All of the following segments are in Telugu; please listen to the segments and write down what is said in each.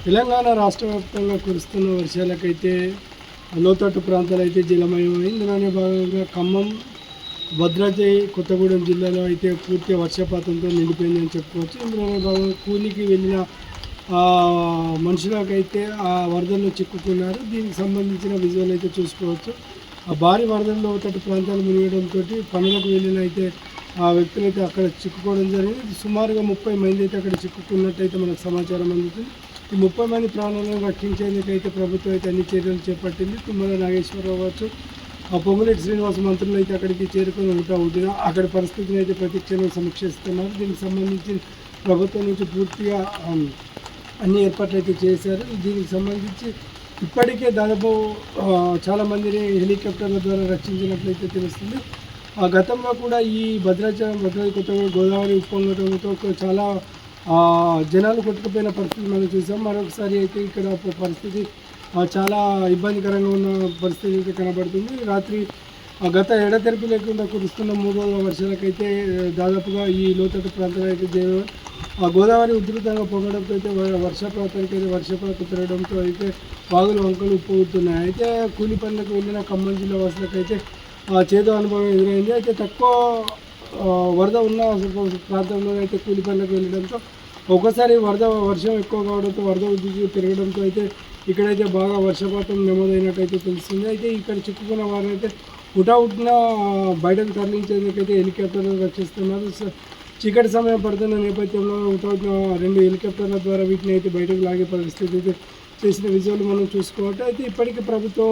తెలంగాణ రాష్ట్ర వ్యాప్తంగా కురుస్తున్న వర్షాలకైతే లోతట్టు ప్రాంతాలు అయితే జలమయమైంది. ఇందులోనే భాగంగా ఖమ్మం, భద్రాద్రి కొత్తగూడెం జిల్లాలో అయితే పూర్తిగా వర్షపాతంతో నిండిపోయిందని చెప్పుకోవచ్చు. ఇందులోనే భాగంగా కూలికి వెళ్ళిన మనుషులకైతే ఆ వరదల్లో చిక్కుకున్నారు. దీనికి సంబంధించిన విజువల్ అయితే చూసుకోవచ్చు. ఆ భారీ వరదల్లో లోతట్టు ప్రాంతాలు మునిగడంతో పనులకు వెళ్ళిన అయితే ఆ వ్యక్తులైతే అక్కడ చిక్కుకోవడం జరిగింది. సుమారుగా 30 మంది అయితే అక్కడ చిక్కుకున్నట్టయితే మనకు సమాచారం అందుతుంది. ఈ 30 మంది ప్రాణాలను రక్షించేందుకు అయితే ప్రభుత్వం అయితే అన్ని చర్యలు చేపట్టింది. తుమ్మల నాగేశ్వరరావు కావచ్చు, పొంగులేటి శ్రీనివాస మంత్రులు అయితే అక్కడికి చేరుకొని ఉంటున్న అక్కడ పరిస్థితిని అయితే ప్రతిక్షణం సమీక్షిస్తున్నారు. దీనికి సంబంధించి ప్రభుత్వం నుంచి పూర్తిగా అన్ని ఏర్పాట్లు అయితే చేశారు. దీనికి సంబంధించి ఇప్పటికే దాదాపు చాలామందిని హెలికాప్టర్ల ద్వారా రక్షించినట్లయితే తెలుస్తుంది. గతంలో కూడా ఈ భద్రాద్రి కొత్తగూడెం గోదావరి ఉప్పొంగడంతో చాలా జనాలు కొట్టుకుపోయిన పరిస్థితి మనం చూసాం. మరొకసారి అయితే ఇక్కడ పరిస్థితి చాలా ఇబ్బందికరంగా ఉన్న పరిస్థితి అయితే కనబడుతుంది. రాత్రి గత ఎడతెరిపి లేకుండా కురుస్తున్న 3 రోజుల వర్షాలకైతే దాదాపుగా ఈ లోతట్టు ప్రాంతాలు అయితే గోదావరి ఉధృతంగా పొంగడంతో అయితే వర్షపాతానికి అయితే వర్షపాతం పెరగడంతో అయితే వాగులు వంకలు ఉప్పొంగుతున్నాయి. అయితే కూలి పనులకు వెళ్ళిన ఖమ్మం జిల్లా వాసులకైతే చేదు అనుభవం ఎదురైంది. అయితే తక్కువ వరద ఉన్న ప్రాంతంలో అయితే కూలి పనులకు వెళ్ళడంతో ఒకసారి వర్షం ఎక్కువ కావడంతో వరద ఉధృతి పెరగడంతో అయితే ఇక్కడైతే బాగా వర్షపాతం నమోదైనట్టయితే తెలుస్తుంది. అయితే ఇక్కడ చిక్కుకున్న వారైతే హుటాహుటిన బయటకు తరలించేందుకైతే హెలికాప్టర్లు రక్షిస్తున్నారు. చీకటి సమయం పడుతున్న నేపథ్యంలో హుటాహుటిన 2 హెలికాప్టర్ల ద్వారా వీటిని అయితే బయటకు లాగే పరిస్థితి అయితే చేసిన విజువల్ మనం చూసుకోవచ్చు. అయితే ఇప్పటికీ ప్రభుత్వం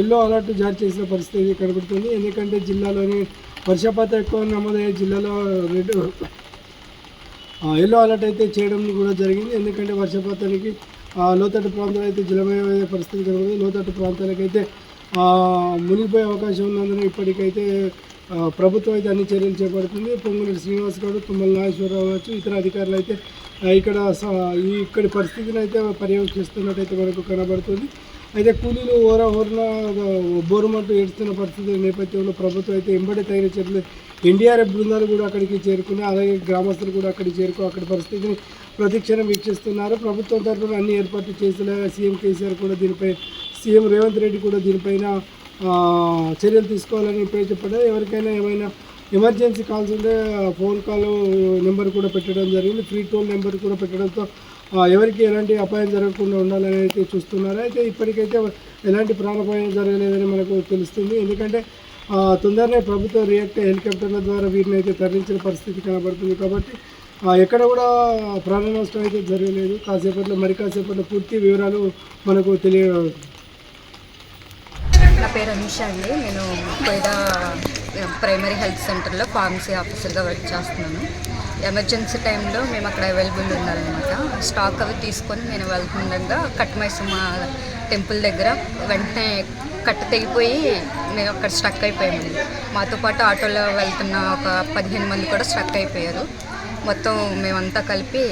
ఎల్లో అలర్ట్ జారీ చేసిన పరిస్థితి కనబడుతుంది. ఎందుకంటే జిల్లాలోని వర్షపాతం ఎక్కువ నమోదయ్యే జిల్లాలో ఎల్లో అలర్ట్ అయితే చేయడం కూడా జరిగింది. ఎందుకంటే వర్షపాతానికి లోతట్టు ప్రాంతాలు అయితే జలమయమయ్యే పరిస్థితి కనబడుతుంది. లోతట్టు ప్రాంతాలకైతే మునిగిపోయే అవకాశం ఉన్నందున ఇప్పటికైతే ప్రభుత్వం అయితే అన్ని చర్యలు చేపడుతుంది. పొంగులేటి శ్రీనివాస్ గౌడ్, తుమ్మల నాగేశ్వరరావు కావచ్చు, ఇతర అధికారులు అయితే ఇక్కడి పరిస్థితిని అయితే పర్యవేక్షిస్తున్నట్టయితే మనకు కనబడుతుంది. అయితే కూలీలు ఓరన బోరుమంటూ ఏడుస్తున్న పరిస్థితుల నేపథ్యంలో ప్రభుత్వం అయితే ఎంబడి తగిన చర్యలు ఎన్డీఆర్ఎఫ్ బృందాలు కూడా అక్కడికి చేరుకుని అలాగే గ్రామస్తులు కూడా అక్కడికి అక్కడి పరిస్థితిని ప్రతిక్షణం వీక్షిస్తున్నారు. ప్రభుత్వం తరఫున అన్ని ఏర్పాట్లు చేసిన సీఎం కేసీఆర్ కూడా దీనిపై సీఎం రేవంత్ రెడ్డి కూడా దీనిపైన చర్యలు తీసుకోవాలని ఇప్పుడే చెప్పడం. ఎవరికైనా ఏమైనా ఎమర్జెన్సీ కాల్స్ ఉంటే ఫోన్ కాల్ నెంబర్ కూడా పెట్టడం జరిగింది. ఫ్రీ టోల్ నెంబర్ కూడా పెట్టడంతో ఎవరికి ఎలాంటి అపాయం జరగకుండా ఉండాలని అయితే చూస్తున్నారు. అయితే ఇప్పటికైతే ఎలాంటి ప్రాణాపాయం జరగలేదని మనకు తెలుస్తుంది. ఎందుకంటే తొందరనే ప్రభుత్వం హెలికాప్టర్ల ద్వారా వీరిని అయితే తరలించిన పరిస్థితి కనబడుతుంది. కాబట్టి ఎక్కడ కూడా ప్రాణ నష్టం అయితే జరగలేదు. కాసేపట్లో పూర్తి వివరాలు మనకు నా పేరు అనీషా అండి. నేను కోయిడా ప్రైమరీ హెల్త్ సెంటర్లో ఫార్మసీ ఆఫీసర్గా వర్క్ చేస్తున్నాను. ఎమర్జెన్సీ టైంలో మేము అక్కడ అవైలబుల్ ఉండాలన్నమాట. స్టాక్ అవి తీసుకొని నేను వెళ్తుండగా కట్మైసమ్మ టెంపుల్ దగ్గర వెంటనే కట్ట తెగిపోయి మేము అక్కడ స్ట్రక్ అయిపోయాము. మాతో పాటు ఆటోలో వెళ్తున్న ఒక 15 మంది కూడా స్ట్రక్ అయిపోయారు. మొత్తం మేమంతా కలిపి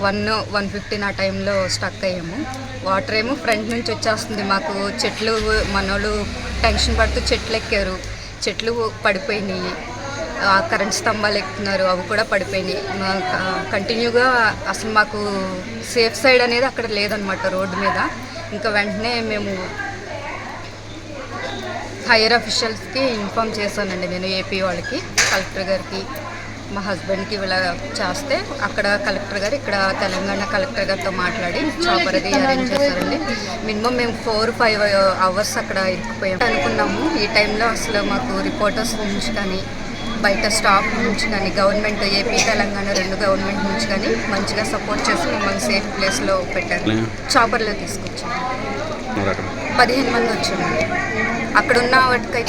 1:15 ఆ టైంలో స్టక్ అయ్యాము. వాటర్ ఏమో ఫ్రంట్ నుంచి వచ్చేస్తుంది. మాకు చెట్లు మనోళ్ళు టెన్షన్ పడుతూ చెట్లు ఎక్కారు, చెట్లు పడిపోయినాయి. కరెంట్ స్తంభాలు ఎక్కుతున్నారు, అవి కూడా పడిపోయినాయి. కంటిన్యూగా అసలు మాకు సేఫ్ సైడ్ అనేది అక్కడ లేదనమాట రోడ్డు మీద. ఇంకా వెంటనే మేము హైయర్ అఫీషియల్స్కి ఇన్ఫామ్ చేశానండి. నేను ఏపీ వాళ్ళకి, కలెక్టర్ గారికి, మా హస్బెండ్కి ఇలా చేస్తే అక్కడ కలెక్టర్ గారు ఇక్కడ తెలంగాణ కలెక్టర్ గారితో మాట్లాడి చాపర్ అది అరేంజ్ చేశారండి. మినిమం మేము 4-5 అవర్స్ అక్కడ ఇరుక్కుపోయాము అనుకున్నాము. ఈ టైంలో అసలు మాకు రిపోర్టర్స్ నుంచి కానీ బయట స్టాఫ్ నుంచి కానీ గవర్నమెంట్ ఏపీ తెలంగాణ 2 గవర్నమెంట్ నుంచి కానీ మంచిగా సపోర్ట్ చేసి మమ్మల్ని సేఫ్ ప్లేస్లో పెట్టారు. చాపర్లో తీసుకొచ్చాము. 15 మంది వచ్చాము. అక్కడున్న వాటికైతే